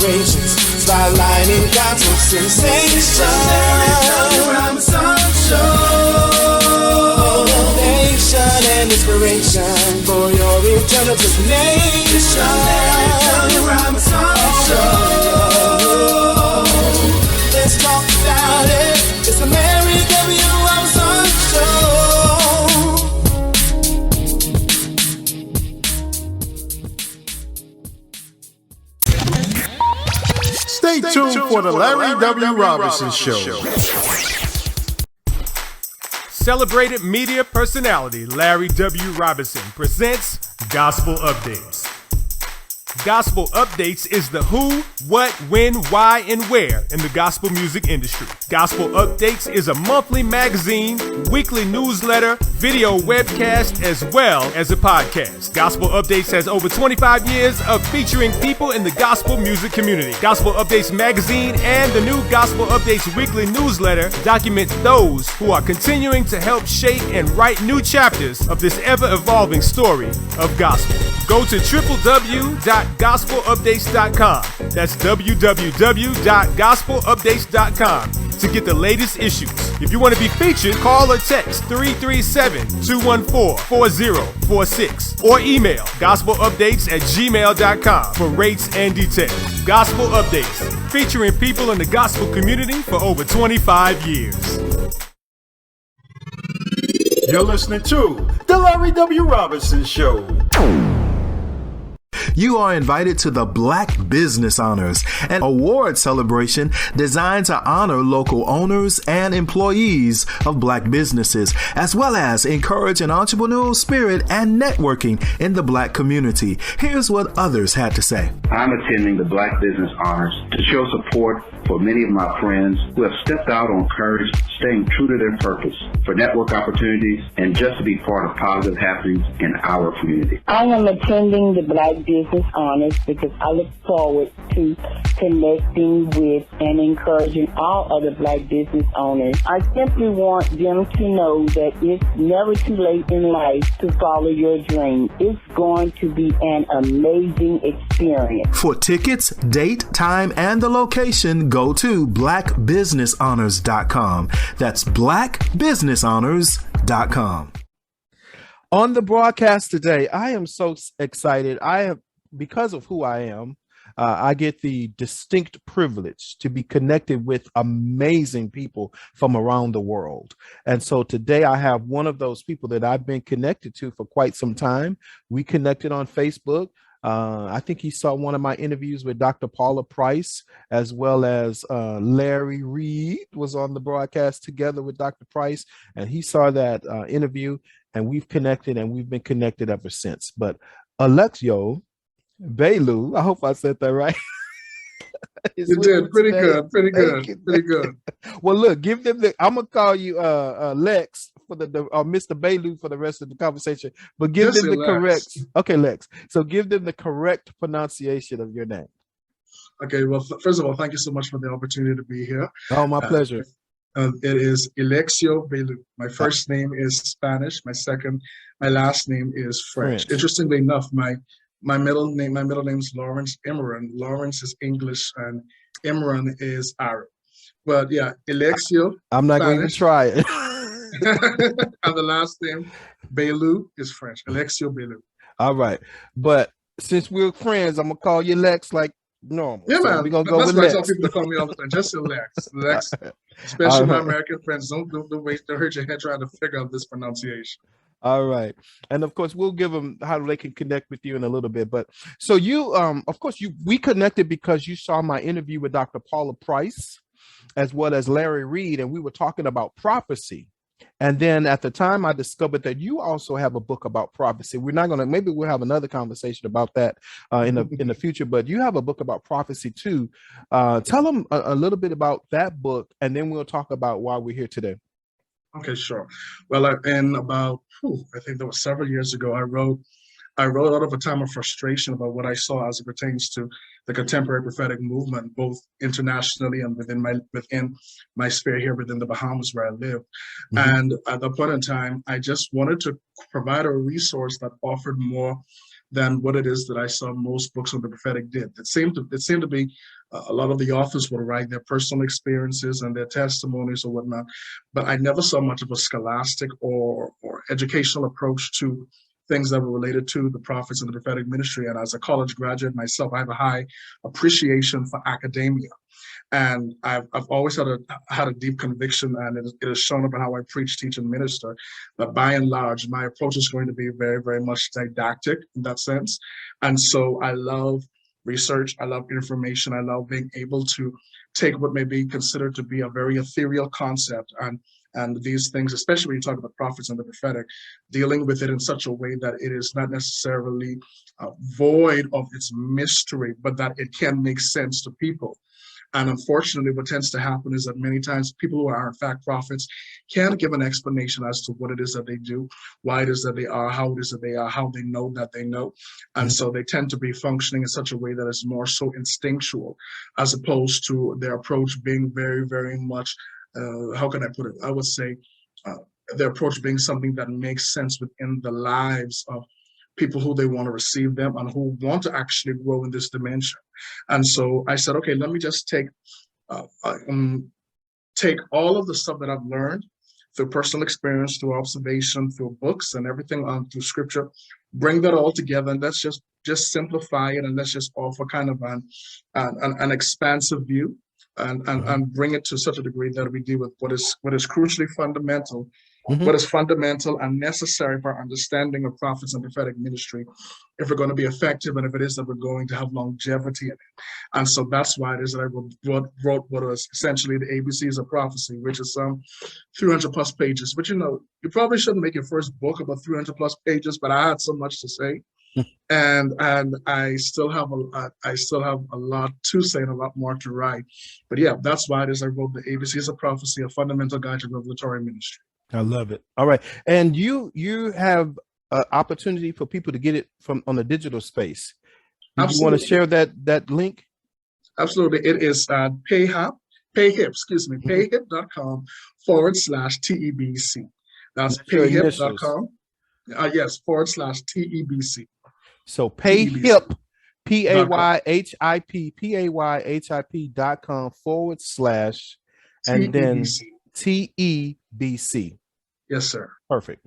inspirations, spotlighting gospel sensation. Motivation and inspiration for your eternal destination. Let's talk about it. It's the Mary W. Robinson Show. Stay tuned for the Larry W. Robinson Show. Celebrated media personality Larry W. Robinson presents Gospel Updates. Gospel Updates is the who, what, when, why, and where in the gospel music industry. Gospel Updates is a monthly magazine, weekly newsletter, video webcast, as well as a podcast. Gospel Updates has over 25 years of featuring people in the gospel music community. Gospel Updates magazine and the new Gospel Updates weekly newsletter document those who are continuing to help shape and write new chapters of this ever-evolving story of gospel. Go to www.gospelupdates.com. That's www.gospelupdates.com to get the latest issues. If you want to be featured, call or text 337-214-4046 or email gospelupdates@gmail.com for rates and details. Gospel Updates, featuring people in the gospel community for over 25 years. You're listening to the Larry W. Robinson Show. You are invited to the Black Business Honors, an award celebration designed to honor local owners and employees of Black businesses, as well as encourage an entrepreneurial spirit and networking in the Black community. Here's what others had to say. I'm attending the Black Business Honors to show support for many of my friends who have stepped out on courage, staying true to their purpose, for network opportunities, and just to be part of positive happenings in our community. I am attending the Black Business Honors because I look forward to connecting with and encouraging all other Black business owners. I simply want them to know that it's never too late in life to follow your dream. It's going to be an amazing experience. For tickets, date, time, and the location, go to blackbusinesshonors.com. That's blackbusinesshonors.com. On the broadcast today, I am so excited. Because of who I am, I get the distinct privilege to be connected with amazing people from around the world. And so today I have one of those people that I've been connected to for quite some time. We connected on Facebook. I think he saw one of my interviews with Dr. Paula Price, as well as Larry Reed was on the broadcast together with Dr. Price. And he saw that interview, and we've connected, and we've been connected ever since. But Elexio, Baillou, I hope I said that right. You did pretty good. Well, look, give them I'm gonna call you Lex for the Mr. Baillou for the rest of the conversation, but give them the correct. Okay, Lex. So give them the correct pronunciation of your name. Okay. Well, first of all, thank you so much for the opportunity to be here. Oh, my pleasure. It is Elexio Baillou. My first name is Spanish. My last name is French. Interestingly enough, my middle name is Lawrence Imran. Lawrence is English and Imran is Arab. But yeah, Elexio. I'm not going to try it. And the last name, Baillou, is French. Elexio Baillou. All right. But since we're friends, I'm going to call you Lex like normal. Yeah, so man. We're going to go That's with why I Lex. tell people to call me all the time. Just Lex. Lex. Especially my American friends. Don't hurt your head trying to figure out this pronunciation. All right. And of course, we'll give them how they can connect with you in a little bit. But so you, of course, we connected because you saw my interview with Dr. Paula Price, as well as Larry Reed, and we were talking about prophecy. And then at the time, I discovered that you also have a book about prophecy. Maybe we'll have another conversation about that in the future, but you have a book about prophecy too. Tell them a little bit about that book, and then we'll talk about why we're here today. Okay, sure. Well, I think that was several years ago, I wrote out of a time of frustration about what I saw as it pertains to the contemporary prophetic movement, both internationally and within my sphere here within the Bahamas where I live. Mm-hmm. And at that point in time, I just wanted to provide a resource that offered more than what it is that I saw most books on the prophetic did. It seemed to be a lot of the authors would write their personal experiences and their testimonies or whatnot, but I never saw much of a scholastic or educational approach to things that were related to the prophets and the prophetic ministry. And as a college graduate myself, I have a high appreciation for academia. And I've always had a deep conviction, and it has shown up in how I preach, teach, and minister, that by and large, my approach is going to be very, very much didactic in that sense. And so I love research, I love information, I love being able to take what may be considered to be a very ethereal concept and these things, especially when you talk about prophets and the prophetic, dealing with it in such a way that it is not necessarily void of its mystery, but that it can make sense to people. And unfortunately, what tends to happen is that many times people who are in fact prophets can't give an explanation as to what it is that they do, why it is that they are, how it is that they are, how they know that they know. And so they tend to be functioning in such a way that is more so instinctual, as opposed to their approach being very, very much, how can I put it? I would say their approach being something that makes sense within the lives of people who they want to receive them and who want to actually grow in this dimension. And so I said, okay, let me just take all of the stuff that I've learned through personal experience, through observation, through books and everything, through scripture, bring that all together, and let's just simplify it, and let's just offer kind of an expansive view, and bring it to such a degree that we deal with what is crucially fundamental. What is fundamental and necessary for our understanding of prophets and prophetic ministry, if we're going to be effective, and if it is that we're going to have longevity in it. And so that's why it is that I wrote what was essentially the ABCs of prophecy, which is some 300 plus pages. But you probably shouldn't make your first book about 300 plus pages, but I had so much to say. And I still have a lot to say and a lot more to write. But yeah, that's why it is I wrote the ABCs of prophecy, a fundamental guide to revelatory ministry. I love it. All right. And you have an opportunity for people to get it from on the digital space. Do you want to share that link? Absolutely. It is payhip.com/TEBC. That's payhip.com. Yes, /TEBC. So payhip, payhip.com / and then TEBC. Yes, sir. Perfect.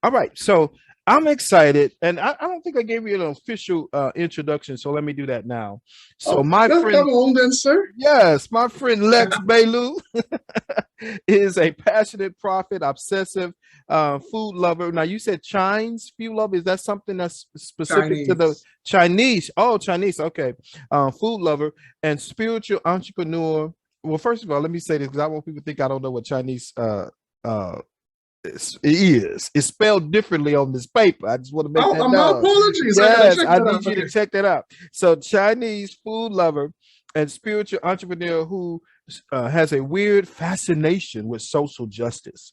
All right. So I'm excited, and I don't think I gave you an official introduction, so let me do that now. So my friend, come on then, sir. Yes, my friend Lex Baillou is a passionate prophet, obsessive food lover. Now you said Chinese food lover. Is that something that's specific to the Chinese? Oh, Chinese. Okay. Food lover and spiritual entrepreneur. Well, first of all, let me say this because I want people to think I don't know what Chinese is. It's spelled differently on this paper. I just want to make that known. My apologies. Yes, I need you to check that out. So Chinese food lover and spiritual entrepreneur who has a weird fascination with social justice,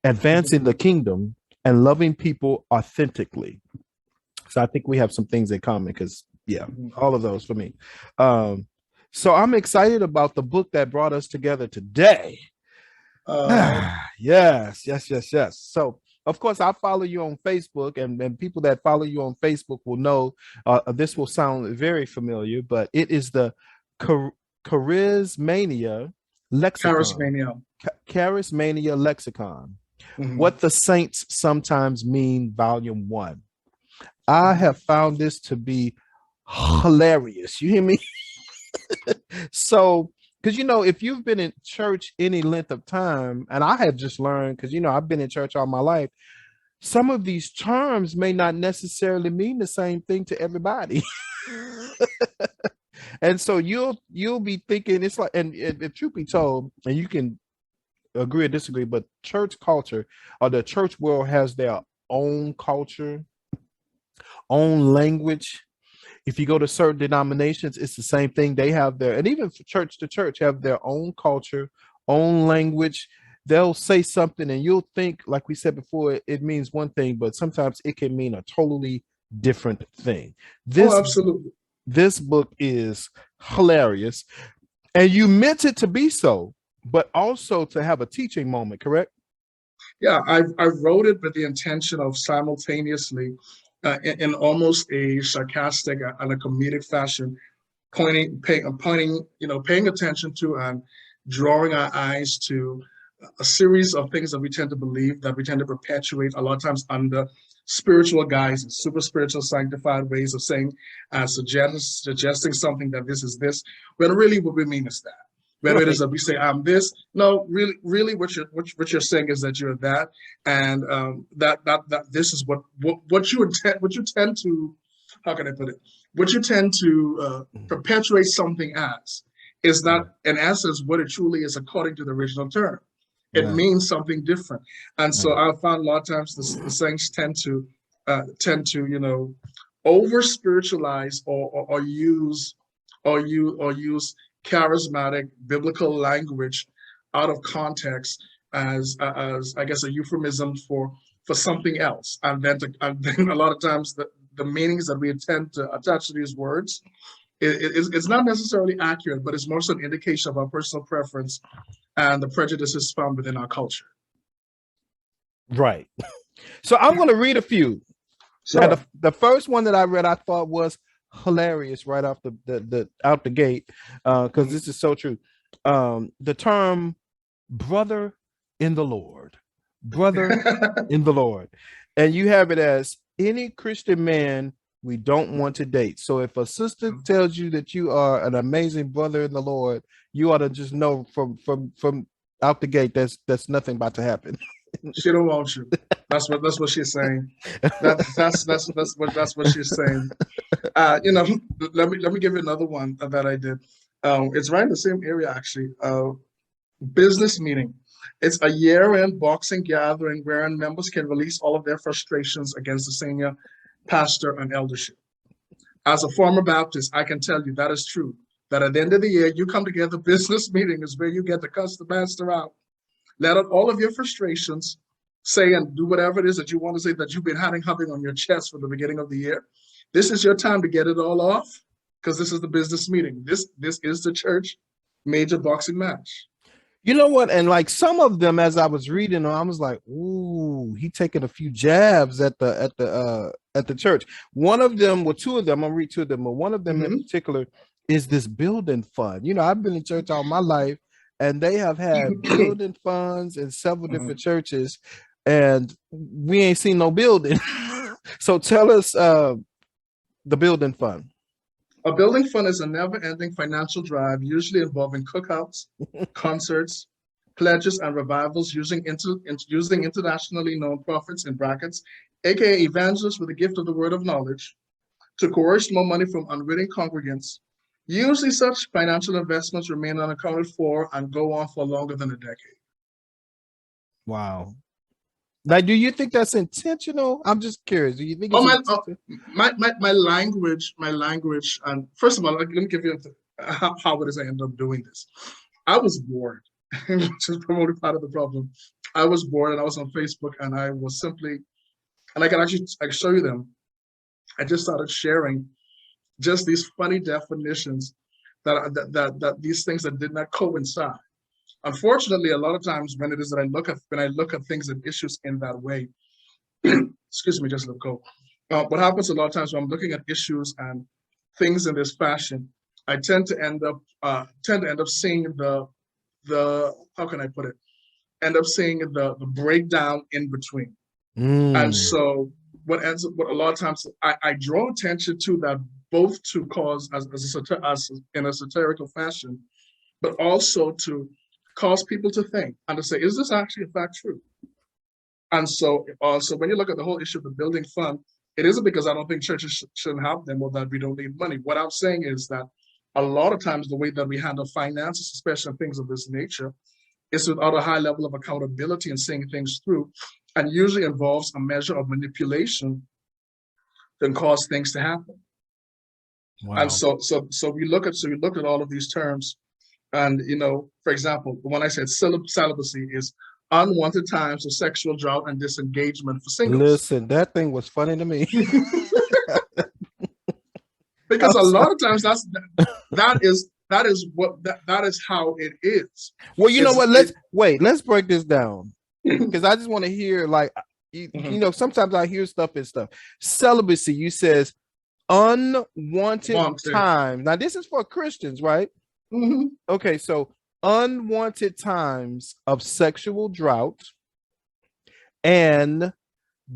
advancing the kingdom, and loving people authentically. So I think we have some things in common because, yeah, all of those for me. So I'm excited about the book that brought us together today. Yes. So, of course, I follow you on Facebook, and people that follow you on Facebook will know this will sound very familiar, but it is the Charismania Lexicon. Charismania Lexicon. What the Saints Sometimes Mean, Volume 1. I have found this to be hilarious. You hear me? So, because, if you've been in church any length of time, and I have just learned, because, I've been in church all my life, some of these terms may not necessarily mean the same thing to everybody. And so you'll be thinking it's like, and if truth be told, and you can agree or disagree, but church culture or the church world has their own culture, own language. If you go to certain denominations, it's the same thing. They have their, and even church to church have their own culture, own language. They'll say something and you'll think, like we said before, it means one thing, but sometimes it can mean a totally different thing. Absolutely. This book is hilarious, and you meant it to be so, but also to have a teaching moment, correct? Yeah, I wrote it with the intention of simultaneously in almost a sarcastic and a comedic fashion, paying attention to and drawing our eyes to a series of things that we tend to believe, that we tend to perpetuate a lot of times under spiritual guises, super spiritual sanctified ways of saying, suggesting something that this is this, when really what we mean is that. Whether it is that we say I'm this, no, really, what you're saying is that you're that, and that this is what you tend to, how can I put it? What you tend to perpetuate something as is not, in essence, what it truly is according to the original term. It means something different, and so I found a lot of times the saints tend to over spiritualize or use charismatic biblical language out of context as I guess a euphemism for something else, and then a lot of times the meanings that we intend to attach to these words, it's not necessarily accurate, but it's more so an indication of our personal preference and the prejudices found within our culture. Right. So I'm going to read a few. Sure. Now, the first one that I read, I thought was hilarious right off the out the gate, because this is so true. The term "brother in the Lord," and you have it as any Christian man we don't want to date. So if a sister tells you that you are an amazing brother in the Lord, you ought to just know from out the gate that's nothing about to happen. She don't want you. That's what she's saying. That's what she's saying. Let me give you another one that I did. It's right in the same area actually. Business meeting. It's a year-end boxing gathering wherein members can release all of their frustrations against the senior pastor and eldership. As a former Baptist, I can tell you that is true. That at the end of the year, you come together. Business meeting is where you get to cuss the master out. Let out all of your frustrations, say and do whatever it is that you want to say that you've been having on your chest from the beginning of the year. This is your time to get it all off, because this is the business meeting. This is the church major boxing match. You know what? And like some of them, as I was reading, I was like, "Ooh, he taking a few jabs at the church." One of them, well, two of them. I'm gonna read two of them, but one of them in particular is this building fund. You know, I've been in church all my life, and they have had building funds in several different churches, and we ain't seen no building. So tell us the building fund. A building fund is a never-ending financial drive, usually involving cookouts, concerts, pledges, and revivals using internationally known prophets in brackets, aka evangelists with the gift of the word of knowledge, to coerce more money from unwitting congregants. Usually such financial investments remain unaccounted for and go on for longer than a decade. Wow. Now, do you think that's intentional? I'm just curious. Do you think my language, and first of all, let me give you how it is I ended up doing this. I was bored, which is probably part of the problem. I was bored and I was on Facebook and I was simply, and I can show you them. I just started sharing just these funny definitions that these things that did not coincide. Unfortunately, a lot of times when I look at things and issues in that way, excuse me, just let go. What happens a lot of times when I'm looking at issues and things in this fashion, I tend to end up seeing the how can I put it? End up seeing the breakdown in between. And so what a lot of times I draw attention to that, both to cause as in a satirical fashion, but also to cause people to think and to say, is this actually in fact true? And so when you look at the whole issue of the building fund, it isn't because I don't think churches shouldn't have them or that we don't need money. What I'm saying is that a lot of times the way that we handle finances, especially things of this nature, is without a high level of accountability and seeing things through, and usually involves a measure of manipulation that cause things to happen. Wow. And so we look at all of these terms, and for example, when I said celibacy is unwanted times of sexual drought and disengagement for singles. Listen, that thing was funny to me. Because a lot of times that is how it is. Well, you know what? Let's break this down, because I just want to hear, like, You know, sometimes I hear stuff and stuff. Celibacy, you says unwanted times. Now, this is for Christians, right? Okay, so unwanted times of sexual drought and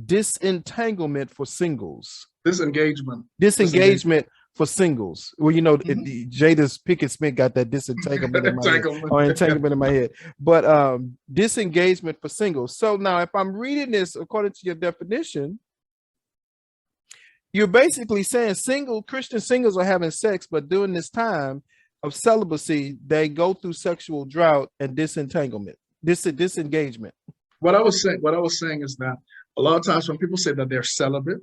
disentanglement for singles. Disengagement for singles. Well, you know, Jada's Pickett Smith got that disentanglement in my head, or entanglement in my head. But disengagement for singles. So now, if I'm reading this according to your definition, you're basically saying Christian singles are having sex, but during this time of celibacy, they go through sexual drought and disentanglement, disengagement. What I was saying is that a lot of times when people say that they're celibate,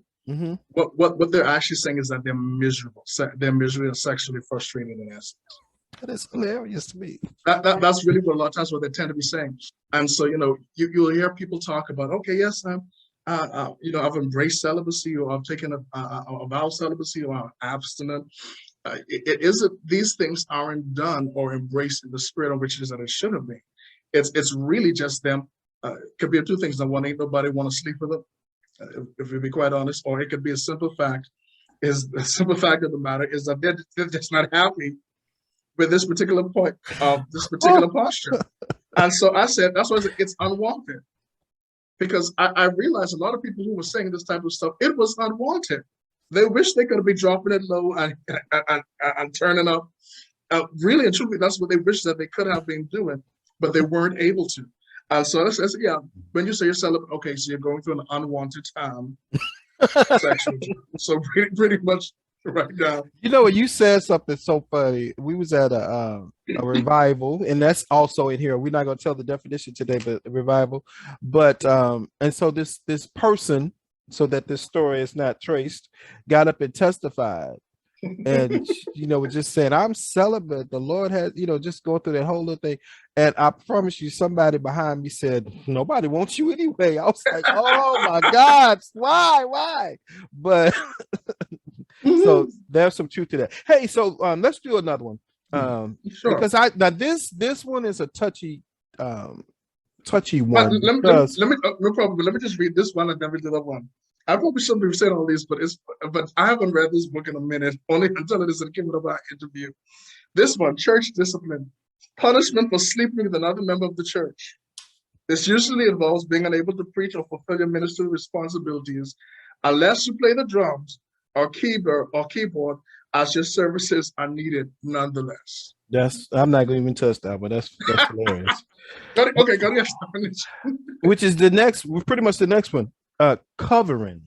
what they're actually saying is that they're miserable. They're miserable and sexually frustrated in essence. That is hilarious to me. That's really what a lot of times what they tend to be saying. And so, you know, you'll hear people talk about, okay, yes, you know, I've embraced celibacy, or I've taken a vow of celibacy, or I'm abstinent. These things aren't done or embraced in the spirit in which it is that it should have been. It's really just them. Could be two things. One, ain't nobody want to sleep with them, if we be quite honest, or it could be a simple fact. The simple fact of the matter is that they're just not happy with this particular point of this particular posture. And so I said, that's why it's unwanted. Because I realized a lot of people who were saying this type of stuff, it was unwanted. They wish they could be dropping it low and turning up. Really and truly, that's what they wish that they could have been doing, but they weren't able to. So that's yeah. When you say you're celibate, okay, so you're going through an unwanted time, sexually. So pretty much right now. You know, you said something so funny. We was at a revival, and that's also in here. We're not going to tell the definition today, but a revival. But and so this person, so that this story is not traced, got up and testified. And you know, was just saying, I'm celibate. The Lord has, you know, just going through that whole little thing. And I promise you, somebody behind me said, nobody wants you anyway. I was like, oh my God, why? But so there's some truth to that. Hey, so let's do another one. Sure. Because this one is a touchy one. Let me just read this one and then read the other one. I probably shouldn't have said all this, but I haven't read this book in a minute, only until it is given up our interview. This one, church discipline, punishment for sleeping with another member of the church. This usually involves being unable to preach or fulfill your ministry responsibilities unless you play the drums or keyboard as your services are needed nonetheless. I'm not going to even touch that, but that's hilarious. Okay, go ahead. Which is pretty much the next one. Covering.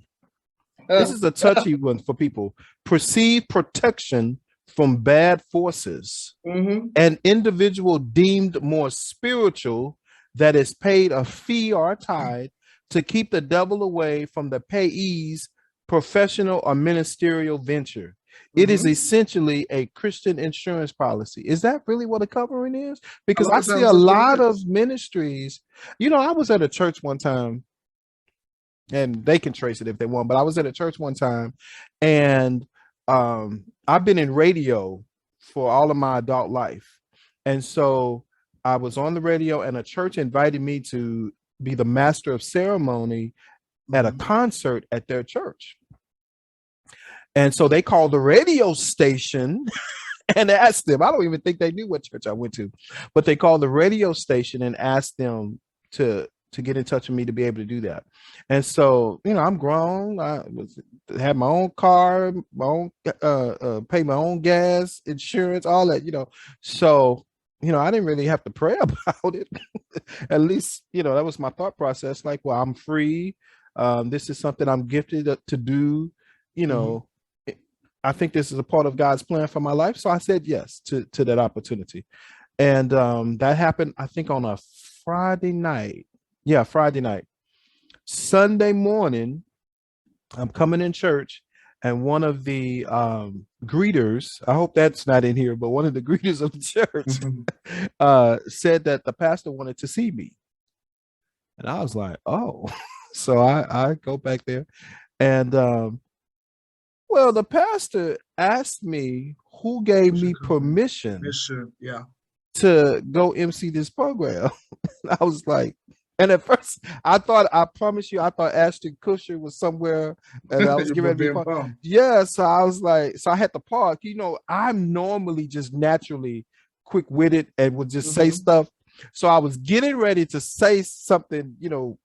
This is a touchy one for people. Perceived protection from bad forces. An individual deemed more spiritual that is paid a fee or a tithe to keep the devil away from the payee's professional or ministerial venture. It is essentially a Christian insurance policy. Is that really what a covering is? Because I see a lot of ministries. You know, I was at a church one time, and they can trace it if they want, but I was at a church one time, and I've been in radio for all of my adult life. And so I was on the radio, and a church invited me to be the master of ceremony at a concert at their church. And so they called the radio station and asked them, I don't even think they knew what church I went to, but they called the radio station and asked them to get in touch with me to be able to do that. And so, you know, I'm grown. I had my own car, my own pay my own gas, insurance, all that, you know. So, you know, I didn't really have to pray about it. At least, you know, that was my thought process. Like, well, I'm free. This is something I'm gifted to do. You know, I think this is a part of God's plan for my life. So I said yes to that opportunity. And that happened, I think, on a Friday night. Yeah, Friday night. Sunday morning, I'm coming in church, and one of the greeters, I hope that's not in here, but one of the greeters of the church said that the pastor wanted to see me. And I was like, oh. So I go back there, and well, the pastor asked me who gave me permission yeah, to go MC this program. I was like, And at first, I promise you, I thought Ashton Kutcher was somewhere, and I was You getting were ready to be being bummed. yeah. So I was like, so I had to park. I'm normally just naturally quick-witted and would just say Mhm. stuff. So I was getting ready to say something,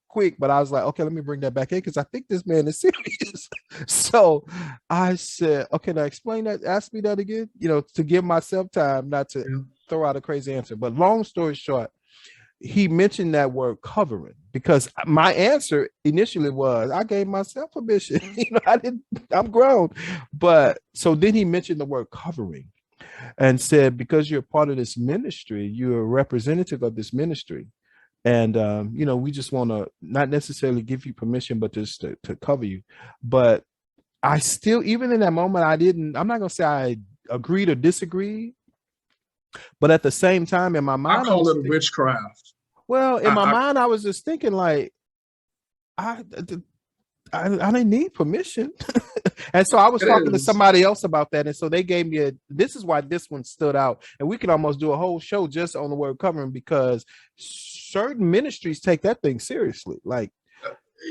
quick, but I was like, okay, let me bring that back in because I think this man is serious. So I said, okay, now explain that, ask me that again, to give myself time not to Yeah. throw out a crazy answer. But long story short, he mentioned that word covering because my answer initially was I gave myself permission. I'm grown. But so then he mentioned the word covering and said, because you're part of this ministry, you're a representative of this ministry. And we just want to not necessarily give you permission, but just to cover you. But I still, even in that moment, I'm not gonna say I agreed or disagreed, but at the same time, in my I mind, I call was it thinking, witchcraft. well, in my I, mind, I was just thinking like, I I didn't need permission. And so I was it talking to is. somebody else about that. And so they gave me this is why this one stood out. And we could almost do a whole show just on the word covering because certain ministries take that thing seriously. Like,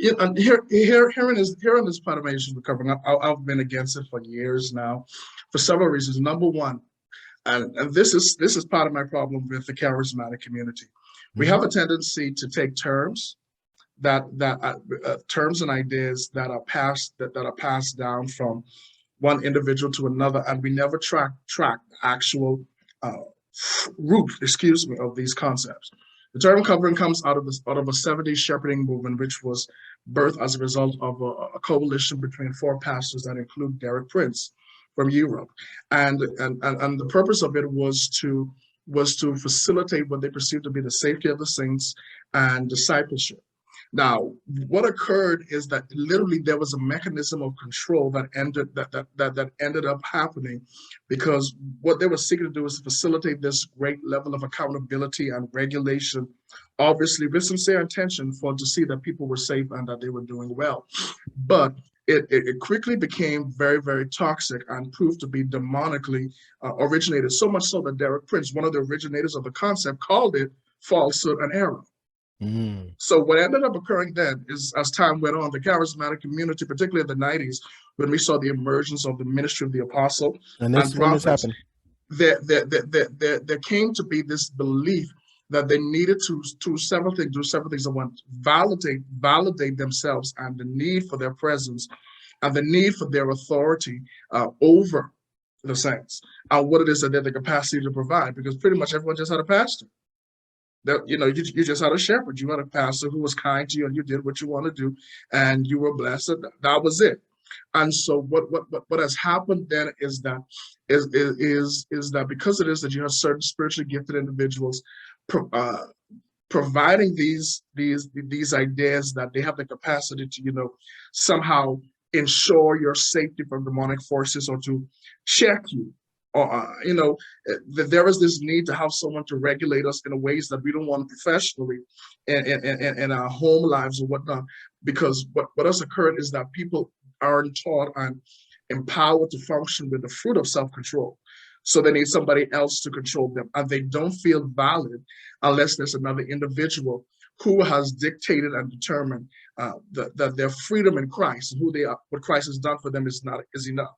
Yeah, and here in this part of my issues with covering, I've been against it for years now, for several reasons. Number one, and this is part of my problem with the charismatic community. We have a tendency to take terms and ideas that are passed down from one individual to another, and we never track the actual uh, root, of these concepts. The term covering comes out of a 70s shepherding movement, which was birthed as a result of a coalition between four pastors that include Derek Prince from Europe, and the purpose of it was to facilitate what they perceived to be the safety of the saints and discipleship. Now, what occurred is that literally there was a mechanism of control that ended up happening, because what they were seeking to do is to facilitate this great level of accountability and regulation, obviously with sincere intention for to see that people were safe and that they were doing well. But it quickly became very, very toxic and proved to be demonically originated, so much so that Derek Prince, one of the originators of the concept, called it falsehood and error. So what ended up occurring then is, as time went on, the charismatic community, particularly in the 90s, when we saw the emergence of the ministry of the apostle and and this when this prophets, happened. there came to be this belief that they needed to do several things at once: validate themselves and the need for their presence and the need for their authority over the saints and what it is that they have the capacity to provide, because pretty much everyone just had a pastor. That you just had a shepherd, you had a pastor who was kind to you, and you did what you want to do, and you were blessed. That was it. And so what has happened then is that because it is that you have certain spiritually gifted individuals uh, providing these ideas that they have the capacity to somehow ensure your safety from demonic forces, or to check you, or that there is this need to have someone to regulate us in ways that we don't want professionally in our home lives or whatnot. Because what has occurred is that people aren't taught and empowered to function with the fruit of self-control. So they need somebody else to control them, and they don't feel valid unless there's another individual who has dictated and determined that their freedom in Christ and who they are, what Christ has done for them is enough.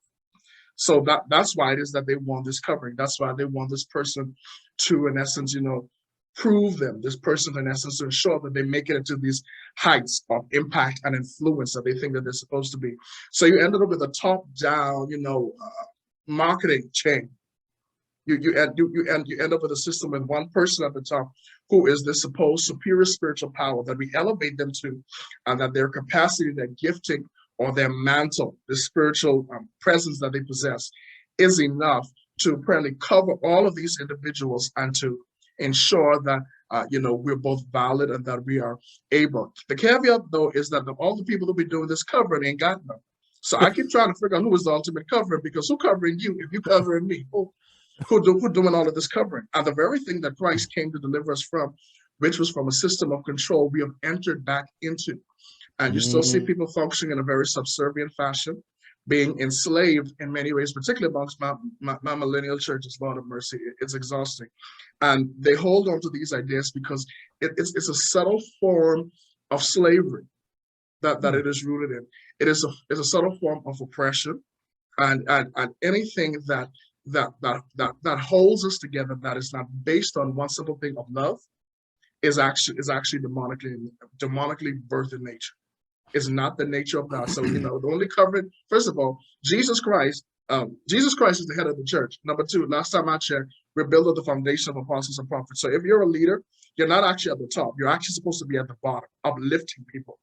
So that's why it is that they want this covering. That's why they want this person to, in essence, prove them. This person, in essence, to ensure that they make it into these heights of impact and influence that they think that they're supposed to be. So you ended up with a top-down, marketing chain. You end up with a system with one person at the top who is the supposed superior spiritual power that we elevate them to, and that their capacity, their gifting, or their mantle, the spiritual presence that they possess, is enough to apparently cover all of these individuals and to ensure that we're both valid and that we are able. The caveat, though, is that all the people who be doing this covering ain't got none. So I keep trying to figure out who is the ultimate covering, because who covering you if you covering me? Who doing all of this covering? And the very thing that Christ came to deliver us from, which was from a system of control, we have entered back into. And you still see people functioning in a very subservient fashion. being enslaved in many ways, particularly amongst my millennial churches. Lord of mercy, it's exhausting. And they hold on to these ideas because it's a subtle form of slavery that it is rooted in. It's a subtle form of oppression, and anything that holds us together that is not based on one simple thing of love is actually demonically birthed in nature. Is not the nature of God. So, the only covering, first of all, Jesus Christ is the head of the church. Number two, last time I checked, we're built on the foundation of apostles and prophets. So if you're a leader, you're not actually at the top. You're actually supposed to be at the bottom, uplifting people.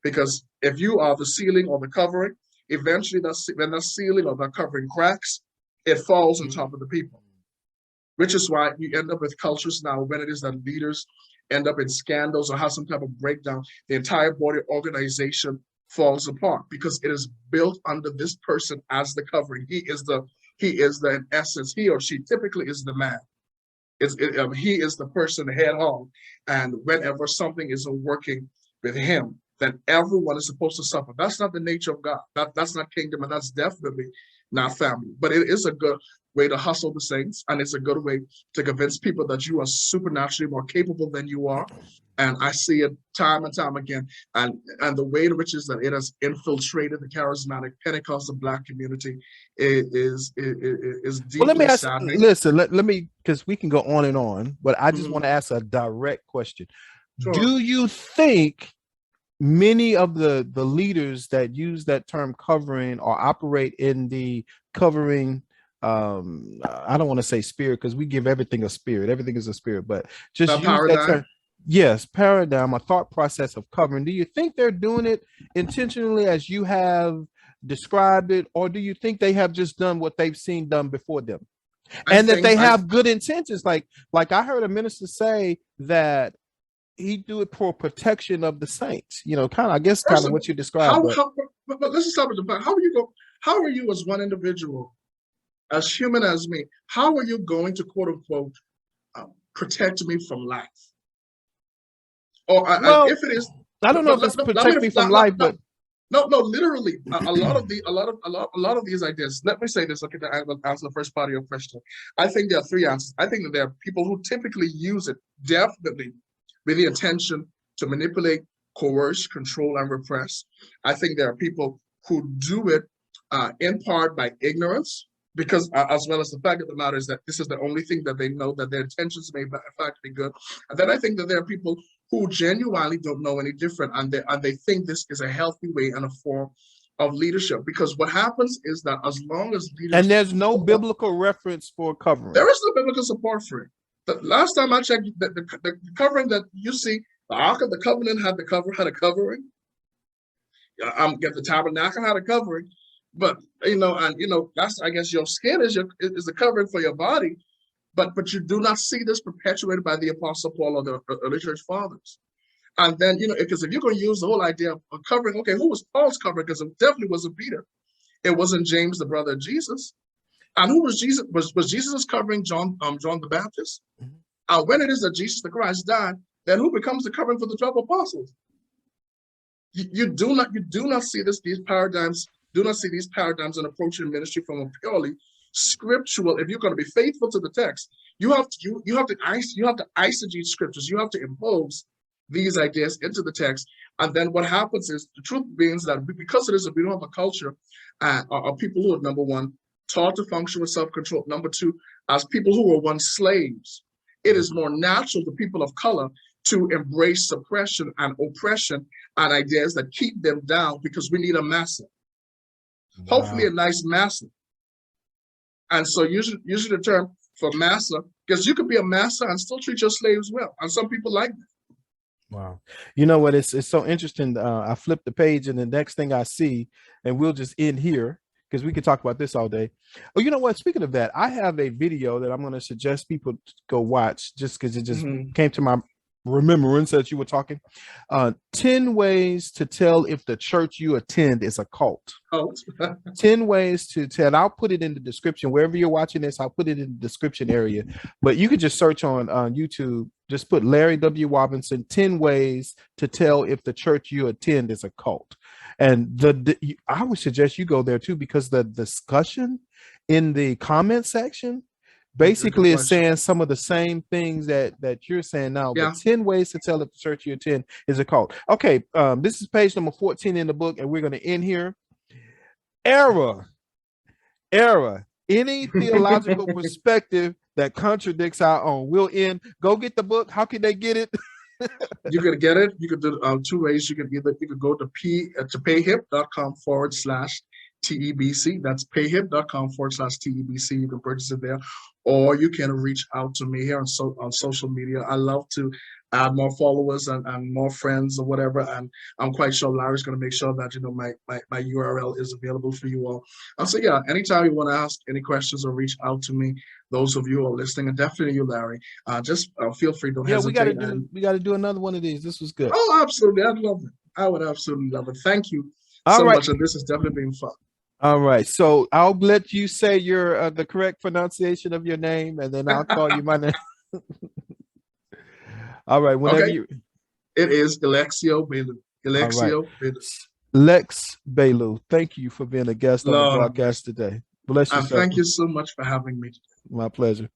Because if you are the ceiling or the covering, eventually when that ceiling or that covering cracks, it falls on top of the people. Which is why you end up with cultures now when it is that leaders end up in scandals or have some type of breakdown, the entire body organization falls apart because it is built under this person as the covering. He is in essence, he or she typically is the man. He is the person head on. And whenever something isn't working with him, then everyone is supposed to suffer. That's not the nature of God. That's not kingdom, and that's definitely not family. But it is a good way to hustle the saints, and it's a good way to convince people that you are supernaturally more capable than you are. And I see it time and time again. And the way in which is that it has infiltrated the charismatic Pentecostal Black community is deeply well, let me ask, saddening. listen, let me, because we can go on and on, but I just want to ask a direct question. Sure. Do you think many of the leaders that use that term covering or operate in the covering, I don't want to say spirit because we give everything a spirit, everything is a spirit, but just use paradigm? that term. Yes, paradigm, a thought process of covering. Do you think they're doing it intentionally as you have described it, or do you think they have just done what they've seen done before them? And that they have good intentions? Like I heard a minister say that he do it for protection of the saints, kind of what you described. But let's stop at the back. How are you as one individual, as human as me, how are you going to quote unquote protect me from life? Or if it is, I don't know if it's protect me from life, but no, literally, a lot of these ideas. Let me say this. Okay, I will answer the first part of your question. I think there are three answers. I think that there are people who typically use it definitely with the intention to manipulate, coerce, control, and repress. I think there are people who do it in part by ignorance, because as well as the fact of the matter is that this is the only thing that they know, that their intentions may in fact be good. And then I think that there are people who genuinely don't know any different, and they think this is a healthy way and a form of leadership. Because what happens is that as long as leaders, and there's no biblical reference for covering. There is no biblical support for it. The last time I checked, the covering that you see, the Ark of the Covenant had a covering. The tabernacle had a covering, but that's, I guess, your skin is the covering for your body, but you do not see this perpetuated by the Apostle Paul or the early church fathers. And then because if you're going to use the whole idea of covering, okay, who was Paul's covering? Because it definitely wasn't Peter, it wasn't James, the brother of Jesus. And who was Jesus? Was Jesus covering John the Baptist? When it is that Jesus the Christ died, then who becomes the covering for the 12 apostles? You do not see these paradigms. Do not see these paradigms in approaching ministry from a purely scriptural. If you're going to be faithful to the text, you have to eisegete scriptures. You have to impose these ideas into the text. And then what happens is, the truth means that because we don't have a culture of people who are, number one, taught to function with self-control. Number two, as people who were once slaves, it is more natural to people of color to embrace suppression and oppression and ideas that keep them down, because we need a master. Wow. Hopefully a nice master. And so usually the term for master, because you could be a master and still treat your slaves well. And some people like that. Wow. You know what? It's so interesting. I flipped the page and the next thing I see, and we'll just end here, because we could talk about this all day. Oh, you know what? Speaking of that, I have a video that I'm going to suggest people go watch, just because it just came to my remembrance that you were talking. 10 ways to tell if the church you attend is a cult. 10 ways to tell. I'll put it in the description. Wherever you're watching this, I'll put it in the description area. But you could just search on YouTube. Just put Larry W. Robinson, 10 ways to tell if the church you attend is a cult. And I would suggest you go there too, because the discussion in the comment section basically is saying some of the same things that you're saying now. Yeah. But 10 ways to tell if the church you attend is a cult. Okay, this is page number 14 in the book, and we're going to end here. Error. Any theological perspective that contradicts our own. We'll end. Go get the book. How can they get it? You could get it. You could do 2 ways. You could go to payhip.com/TEBC. That's payhip.com/TEBC. You can purchase it there, or you can reach out to me here on social media. I love to add more followers and more friends or whatever. And I'm quite sure Larry's going to make sure that, my URL is available for you all. So yeah, anytime you want to ask any questions or reach out to me, those of you who are listening, and definitely you, Larry, just feel free to hesitate. We got to do another one of these. This was good. Oh, absolutely. I'd love it. I would absolutely love it. Thank you much. And this has definitely been fun. All right. So I'll let you say your the correct pronunciation of your name, and then I'll call you my name. All right. Whenever It is Elexio Baillou. Elexio Baillou. Lex Baillou. Thank you for being a guest on the broadcast today. Bless you. Thank you so much for having me today. My pleasure.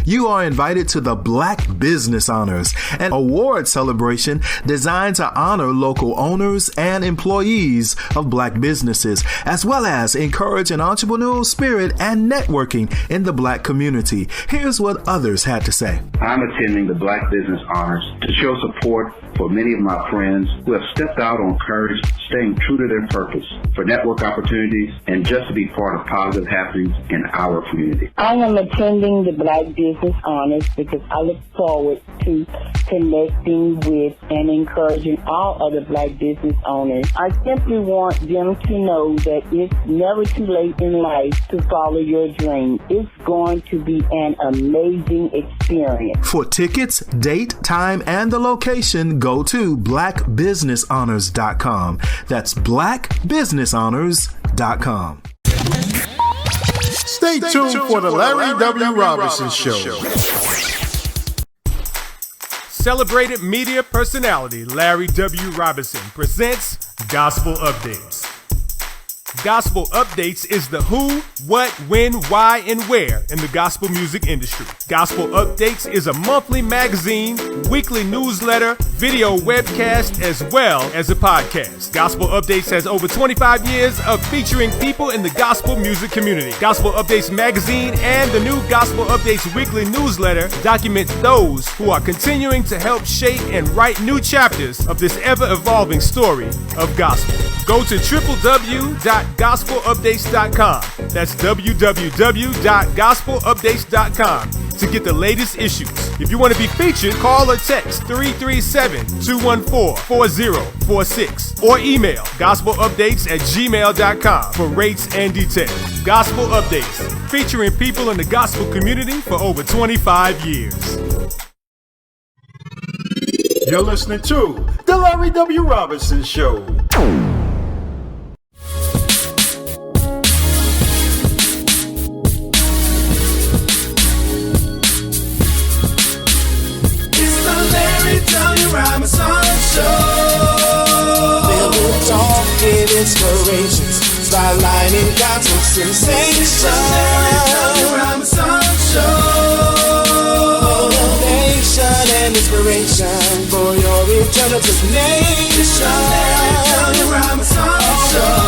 You are invited to the Black Business Honors, an award celebration designed to honor local owners and employees of Black businesses, as well as encourage an entrepreneurial spirit and networking in the Black community. Here's what others had to say. I'm attending the Black Business Honors to show support for many of my friends who have stepped out on courage, staying true to their purpose, for network opportunities, and just to be part of positive happenings in our community. I am attending the Black Business Honors because I look forward to connecting with and encouraging all other Black business owners. I simply want them to know that it's never too late in life to follow your dream. It's going to be an amazing experience. For tickets, date, time, and the location, go to blackbusinesshonors.com. That's blackbusinesshonors.com. Stay tuned for the Larry W. Robinson Show. Celebrated media personality Larry W. Robinson presents Gospel Updates. Gospel Updates is the who, what, when, why, and where in the gospel music industry. Gospel Updates is a monthly magazine, weekly newsletter, video webcast, as well as a podcast. Gospel Updates has over 25 years of featuring people in the gospel music community. Gospel Updates magazine and the new Gospel Updates weekly newsletter document those who are continuing to help shape and write new chapters of this ever-evolving story of gospel. Go to www.gospelupdates.com. That's www.gospelupdates.com to get the latest issues. If you want to be featured, call or text 337-214-4046 or email gospelupdates@gmail.com for rates and details. Gospel Updates, featuring people in the gospel community for over 25 years. You're listening to The Larry W. Robinson Show. Robinson Show. Bible talk and inspirations, spotlighting gospel sensation. Robinson Show. Motivation and inspiration for your eternal destination. Robinson Show.